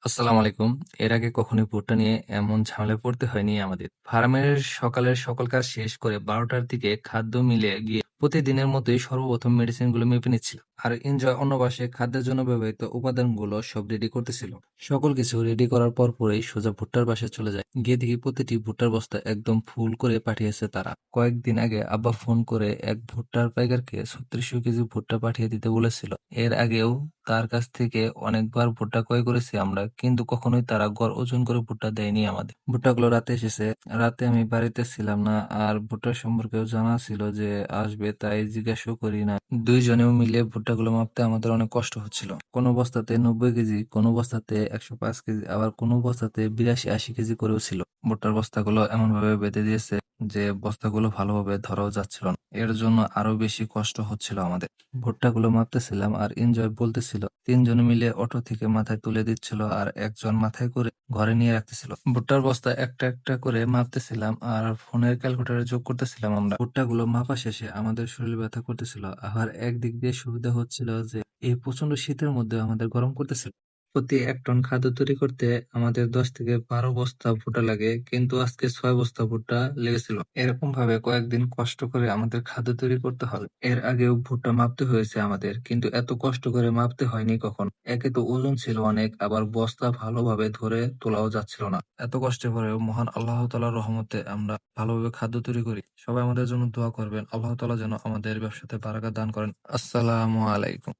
আসসালামু আলাইকুম। এর আগে কখনোই ভুট্টা নিয়ে এমন ঝামেলায় পড়তে হয়নি আমাদের। ফার্মের সকালের সকল কাজ শেষ করে ১২টার দিকে খাদ্য মিলে গিয়ে প্রতিদিনের মতোই সর্বপ্রথম মেডিসিনগুলো মেপে নিচ্ছিল। আর এনজয় অন্য পাশে খাদ্যের জন্য ব্যবহৃত উপাদানগুলো সব রেডি করতেছিল। সকল কিছু রেডি করার পরই সোজা ভুট্টার বাসায় চলে যায়। গিয়ে দেখি প্রতিটি ভুট্টার বস্তা একদম ফুল করে পাঠিয়েছে তারা। কয়েকদিন আগে আব্বা ফোন করে এক ভুট্টার পাইকারকে ৩৬০০ কেজি ভুট্টা পাঠিয়ে দিতে বলেছিল। এর আগেও তার কাছ থেকে অনেকবার ভুট্টা ক্রয় করেছি আমরা, কিন্তু কখনোই তারা গড় ওজন করে ভুট্টা দেয়নি আমাদের। ভুট্টাগুলো রাতে এসেছে। রাতে আমি বাড়িতে ছিলাম না, আর ভুট্টা সম্পর্কেও জানা ছিল যে আসবে, তাই জিজ্ঞাসাও করি না। দুইজনেও মিলে ভুট্টাগুলো মাপতে আমাদের অনেক কষ্ট হচ্ছিল। কোনো বস্তাতে ৯০ কেজি, কোনো বস্তাতে ১০৫ কেজি, আবার কোনো বস্তাতে ৮২-৮০ কেজি করেও ছিল। ভুট্টার বস্তাগুলো এমন ভাবে বেঁধে দিয়েছে যে বস্তাগুলো ভালোভাবে ধরাও যাচ্ছিল না। এর জন্য আরো বেশি কষ্ট হচ্ছিল আমাদের। ভুট্টাগুলো মাপতেছিলাম আর এনজয় বলতেছিল, তিনজন মিলে অটো থেকে মাথায় তুলে দিচ্ছিল আর একজন মাথায় করে ঘরে নিয়ে রাখতেছিল। ভুট্টার বস্তা একটা একটা করে মাপতেছিলাম আর ফোনের ক্যালকুলেটরে যোগ করতেছিলাম আমরা। ভুট্টাগুলো মাপা শেষে আমাদের শরীর ব্যথা করতেছিল। আবার একদিক দিয়ে সুবিধা হচ্ছিল যে এই প্রচন্ড শীতের মধ্যে আমাদের গরম করতেছিল। প্রতি ১ টন খাদ্য তৈরি করতে আমাদের ১০ থেকে ১২ বস্তা ভুট্টা লাগে, কিন্তু আজকে ৬ বস্তা ভুট্টা লেগেছিল। এরকম ভাবে কয়েকদিন কষ্ট করে আমাদের খাদ্য তৈরি করতে হবে। এর আগেও ভুট্টা মাপতে হয়েছে আমাদের, কিন্তু এত কষ্ট করে মাপতে হয়নি কখন। একে তো ওজন ছিল অনেক, আবার বস্তা ভালোভাবে ধরে তোলাও যাচ্ছিল না। এত কষ্টের পরেও মহান আল্লাহ তাআলার রহমতে আমরা ভালোভাবে খাদ্য তৈরি করি। সবাই আমাদের জন্য দোয়া করবেন। আল্লাহ তাআলা যেন আমাদের ব্যবসাতে বারাকাত দান করেন। আসসালামু আলাইকুম।